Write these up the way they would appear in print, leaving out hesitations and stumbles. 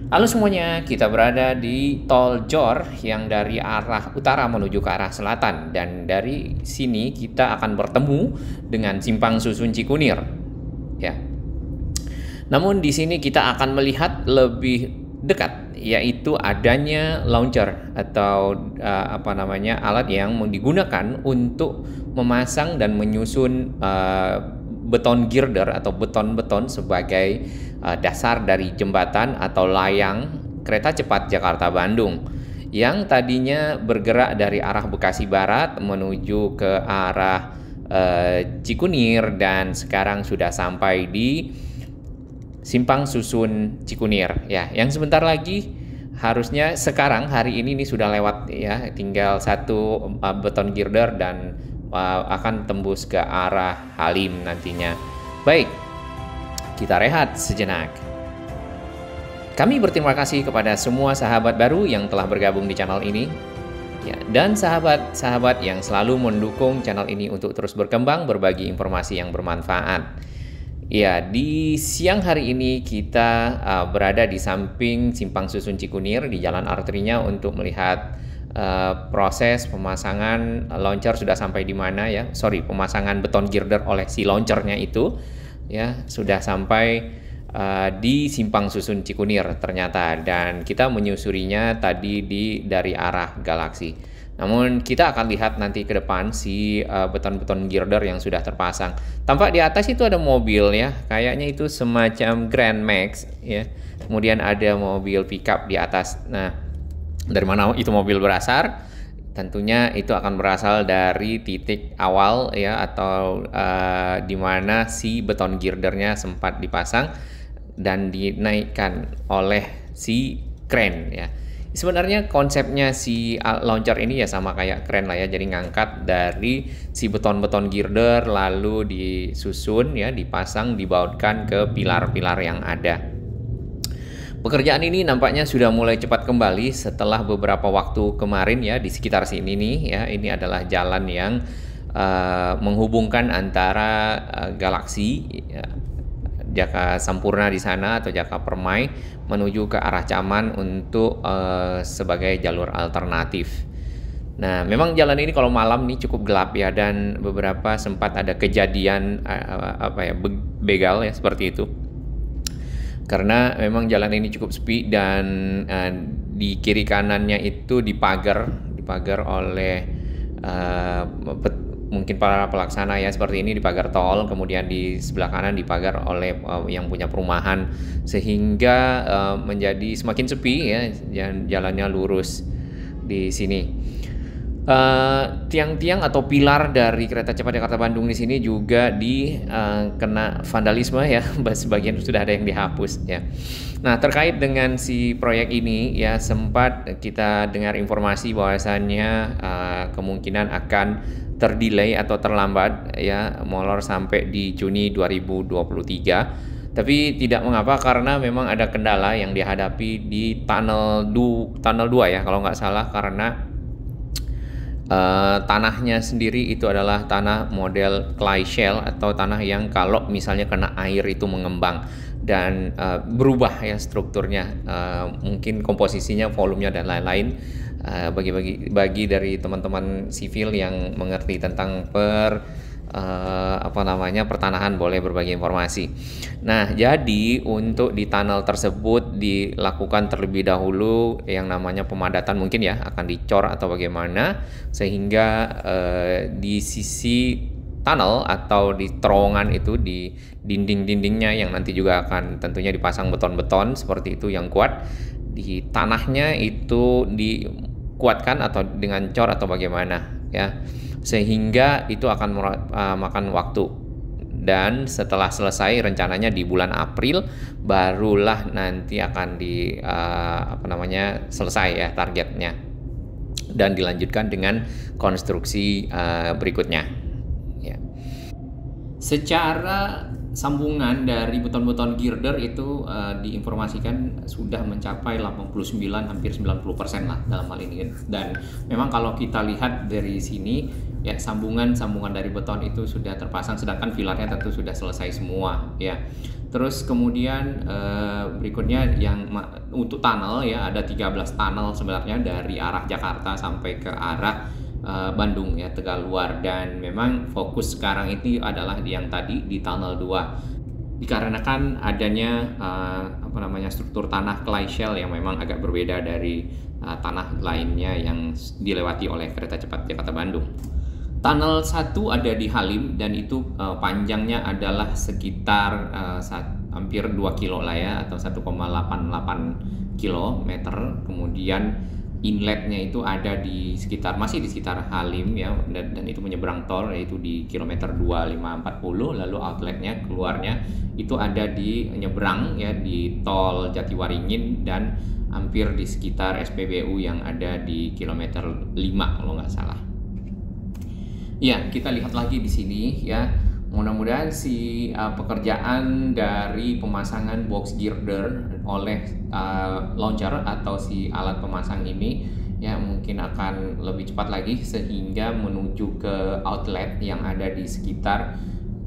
Halo semuanya, kita berada di Tol Jor yang dari arah utara menuju ke arah selatan, dan dari sini kita akan bertemu dengan Simpang Susun Cikunir. Ya. Namun di sini kita akan melihat lebih dekat, yaitu adanya launcher atau alat yang digunakan untuk memasang dan menyusun beton girder atau beton-beton sebagai dasar dari jembatan atau layang kereta cepat Jakarta-Bandung yang tadinya bergerak dari arah Bekasi Barat menuju ke arah Cikunir, dan sekarang sudah sampai di Simpang Susun Cikunir ya, yang sebentar lagi harusnya sekarang hari ini sudah lewat ya, tinggal satu beton girder dan akan tembus ke arah Halim nantinya. Baik, kita rehat sejenak. Kami berterima kasih kepada semua sahabat baru yang telah bergabung di channel ini ya, dan sahabat-sahabat yang selalu mendukung channel ini untuk terus berkembang, berbagi informasi yang bermanfaat. Ya, di siang hari ini kita berada di samping Simpang Susun Cikunir di jalan arterinya untuk melihat proses pemasangan launcher sudah sampai di mana ya. Pemasangan beton girder oleh si launchernya itu ya sudah sampai di Simpang Susun Cikunir ternyata, dan kita menyusurinya tadi dari arah Galaksi. Namun kita akan lihat nanti ke depan si beton-beton girder yang sudah terpasang. Tampak di atas itu ada mobil ya, kayaknya itu semacam Grand Max ya. Kemudian ada mobil pickup di atas. Nah, dari mana itu mobil berasal? Tentunya itu akan berasal dari titik awal ya, atau di mana si beton girdernya sempat dipasang dan dinaikkan oleh si kren ya. Sebenarnya konsepnya si launcher ini ya sama kayak kren lah ya, jadi ngangkat dari si beton-beton girder lalu disusun ya, dipasang, dibautkan ke pilar-pilar yang ada. Pekerjaan ini nampaknya sudah mulai cepat kembali setelah beberapa waktu kemarin ya, di sekitar sini nih ya. Ini adalah jalan yang menghubungkan antara Galaksi ya, Jaka Sampurna di sana atau Jaka Permai menuju ke arah Caman untuk sebagai jalur alternatif. Nah, memang jalan ini kalau malam nih cukup gelap ya, dan beberapa sempat ada kejadian begal ya seperti itu. Karena memang jalan ini cukup sepi, dan di kiri kanannya itu dipagar oleh mungkin para pelaksana ya, seperti ini dipagar tol, kemudian di sebelah kanan dipagar oleh yang punya perumahan, sehingga menjadi semakin sepi ya, jalannya lurus di sini. Tiang-tiang atau pilar dari kereta cepat Jakarta-Bandung di sini juga kena vandalisme ya, sebagian sudah ada yang dihapus ya. Nah, terkait dengan si proyek ini ya, sempat kita dengar informasi bahwasannya kemungkinan akan terdelay atau terlambat ya, molor sampai di Juni 2023. Tapi tidak mengapa, karena memang ada kendala yang dihadapi di tunnel 2 ya kalau nggak salah, karena tanahnya sendiri itu adalah tanah model clay shell atau tanah yang kalau misalnya kena air itu mengembang dan berubah ya strukturnya, mungkin komposisinya, volumenya dan lain-lain. Bagi dari teman-teman sivil yang mengerti tentang pertanahan boleh berbagi informasi. Nah, jadi untuk di tunnel tersebut dilakukan terlebih dahulu yang namanya pemadatan, mungkin ya akan dicor atau bagaimana, sehingga di sisi tunnel atau di terowongan itu, di dinding-dindingnya yang nanti juga akan tentunya dipasang beton-beton seperti itu yang kuat, di tanahnya itu dikuatkan atau dengan cor atau bagaimana ya, sehingga itu akan makan waktu. Dan setelah selesai rencananya di bulan April barulah nanti akan selesai ya targetnya, dan dilanjutkan dengan konstruksi berikutnya ya. Secara sambungan dari beton-beton girder itu diinformasikan sudah mencapai 89 hampir 90% lah dalam hal ini, dan memang kalau kita lihat dari sini ya, sambungan dari beton itu sudah terpasang, sedangkan pilarnya tentu sudah selesai semua ya. Terus kemudian berikutnya yang untuk tunnel ya, ada 13 tunnel sebenarnya dari arah Jakarta sampai ke arah Bandung ya, Tegaluar. Dan memang fokus sekarang ini adalah yang tadi di tunnel 2, dikarenakan adanya struktur tanah clay shell yang memang agak berbeda dari tanah lainnya yang dilewati oleh kereta cepat Jakarta Bandung. Tunnel 1 ada di Halim dan itu panjangnya adalah sekitar hampir 2 kilo lah ya, atau 1,88 kilometer. Kemudian inletnya itu ada masih di sekitar Halim ya, dan itu menyeberang tol yaitu di kilometer 2540. Lalu outletnya keluarnya itu ada di nyeberang ya di tol Jatiwaringin dan hampir di sekitar SPBU yang ada di kilometer 5 kalau nggak salah. Ya, kita lihat lagi di sini ya. Mudah-mudahan si pekerjaan dari pemasangan box girder oleh launcher atau si alat pemasang ini ya mungkin akan lebih cepat lagi sehingga menuju ke outlet yang ada di sekitar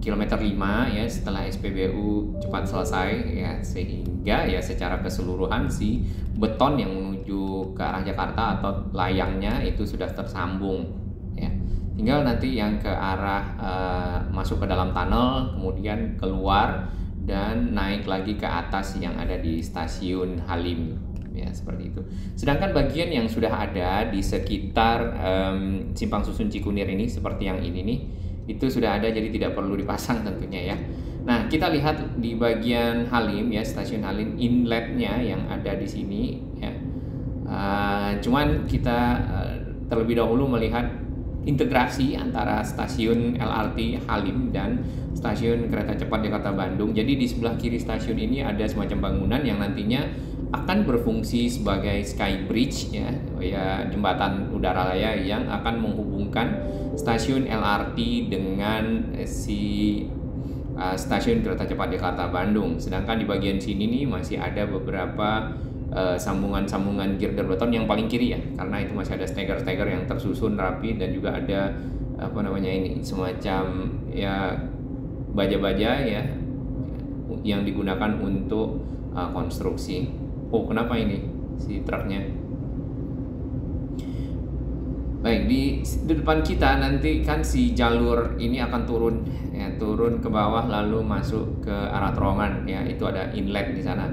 kilometer 5 ya setelah SPBU cepat selesai ya, sehingga ya secara keseluruhan si beton yang menuju ke arah Jakarta atau layangnya itu sudah tersambung ya. Tinggal nanti yang ke arah masuk ke dalam tunnel, kemudian keluar dan naik lagi ke atas yang ada di stasiun Halim ya, seperti itu. Sedangkan bagian yang sudah ada di sekitar Simpang Susun Cikunir ini seperti yang ini nih, itu sudah ada, jadi tidak perlu dipasang tentunya ya. Nah, kita lihat di bagian Halim ya, stasiun Halim, inletnya yang ada di sini ya. Cuman kita terlebih dahulu melihat integrasi antara stasiun LRT Halim dan stasiun kereta cepat Jakarta Bandung. Jadi di sebelah kiri stasiun ini ada semacam bangunan yang nantinya akan berfungsi sebagai sky bridge ya, jembatan udara raya yang akan menghubungkan stasiun LRT dengan si stasiun kereta cepat Jakarta Bandung. Sedangkan di bagian sini nih masih ada beberapa sambungan-sambungan girder beton yang paling kiri ya, karena itu masih ada steger-steger yang tersusun rapi dan juga ada semacam ya baja-baja ya yang digunakan untuk konstruksi. Oh, kenapa ini si truknya? Baik, di depan kita nanti kan si jalur ini akan turun ya, turun ke bawah lalu masuk ke arah terowongan ya, itu ada inlet di sana.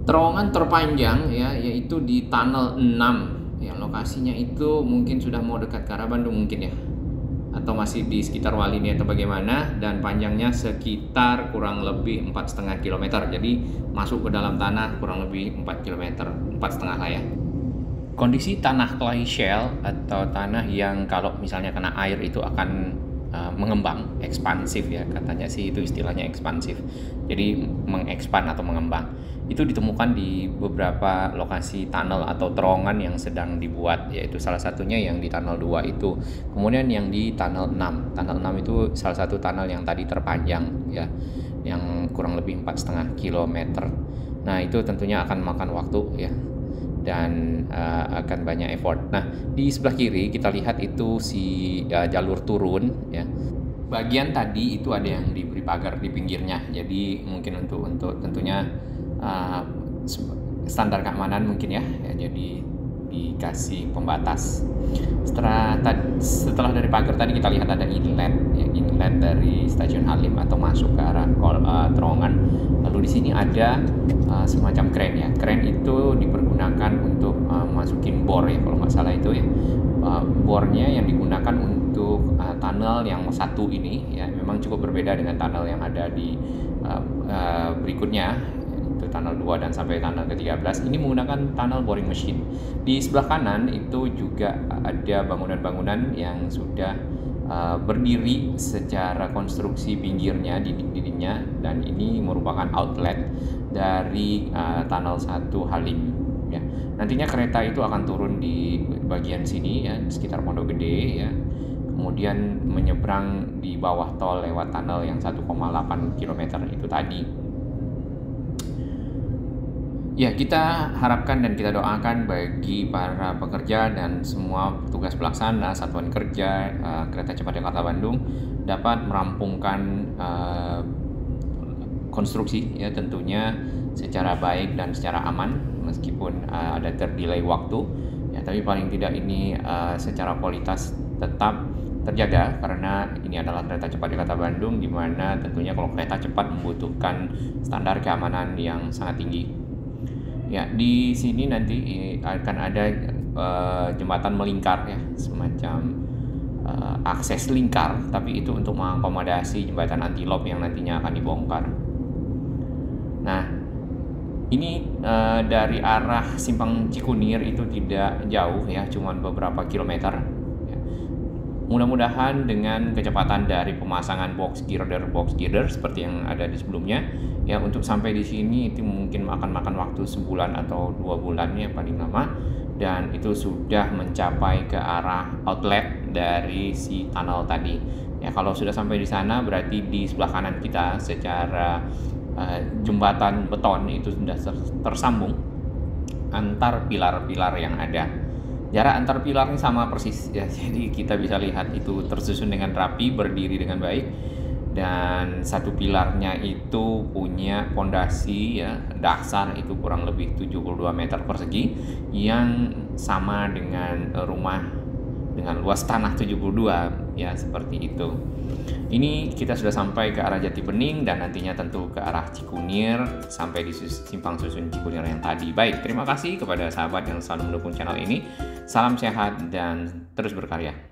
Terowongan terpanjang ya, yaitu di tunnel 6 ya, lokasinya itu mungkin sudah mau dekat ke arah Bandung mungkin ya, atau masih di sekitar Walini atau bagaimana, dan panjangnya sekitar kurang lebih 4,5 km. Jadi masuk ke dalam tanah kurang lebih 4 km, 4,5 lah ya. Kondisi tanah clay shell atau tanah yang kalau misalnya kena air itu akan mengembang, ekspansif ya, katanya sih itu istilahnya ekspansif. Jadi mengekspan atau mengembang. Itu ditemukan di beberapa lokasi tunnel atau terowongan yang sedang dibuat, yaitu salah satunya yang di tunnel 2 itu. Kemudian yang di tunnel 6. Tunnel 6 itu salah satu tunnel yang tadi terpanjang ya, yang kurang lebih 4,5 km. Nah, itu tentunya akan makan waktu ya, dan akan banyak effort. Nah, di sebelah kiri kita lihat itu si jalur turun ya. Bagian tadi itu ada yang diberi pagar di pinggirnya. Jadi mungkin untuk tentunya standar keamanan mungkin ya, jadi dikasih pembatas. Setelah dari pagar tadi kita lihat ada inlet ya, inlet dari stasiun Halim atau masuk ke arah terowongan. Lalu di sini ada semacam kren ya. Kren itu dipergunakan untuk masukin bor ya, kalau nggak salah itu ya. Bornya yang digunakan untuk tunnel yang satu ini ya, memang cukup berbeda dengan tunnel yang ada di berikutnya, itu tunnel 2 dan sampai tunnel ke-13. Ini menggunakan tunnel boring machine. Di sebelah kanan itu juga ada bangunan-bangunan yang sudah berdiri secara konstruksi pinggirnya, dinding-dindingnya, dan ini merupakan outlet dari tunnel 1 Halim ya. Nantinya kereta itu akan turun di bagian sini ya, sekitar Pondok Gede ya. Kemudian menyeberang di bawah tol lewat tunnel yang 1,8 km itu tadi. Ya, kita harapkan dan kita doakan bagi para pekerja dan semua petugas pelaksana satuan kerja kereta cepat Jakarta Bandung dapat merampungkan konstruksi ya tentunya secara baik dan secara aman meskipun ada terdelay waktu ya, tapi paling tidak ini secara kualitas tetap terjaga karena ini adalah kereta cepat di Kota Bandung, di mana tentunya kalau kereta cepat membutuhkan standar keamanan yang sangat tinggi. Ya, di sini nanti akan ada jembatan melingkar ya, semacam akses lingkar, tapi itu untuk mengakomodasi jembatan anti-loop yang nantinya akan dibongkar. Nah, ini dari arah Simpang Cikunir itu tidak jauh ya, cuman beberapa kilometer. Mudah-mudahan dengan kecepatan dari pemasangan box girder seperti yang ada di sebelumnya ya, untuk sampai di sini itu mungkin akan makan waktu sebulan atau 2 bulan ya paling lama, dan itu sudah mencapai ke arah outlet dari si tunnel tadi ya. Kalau sudah sampai di sana berarti di sebelah kanan kita secara jembatan beton itu sudah tersambung antar pilar-pilar yang ada. Jarak antar pilarnya sama persis ya, jadi kita bisa lihat itu tersusun dengan rapi, berdiri dengan baik, dan satu pilarnya itu punya pondasi ya dasar itu kurang lebih 72 meter persegi yang sama dengan rumah dengan luas tanah 72 ya, seperti itu. Ini kita sudah sampai ke arah Jati Bening dan nantinya tentu ke arah Cikunir sampai di Simpang Susun Cikunir yang tadi. Baik, terima kasih kepada sahabat yang selalu mendukung channel ini. Salam sehat dan terus berkarya.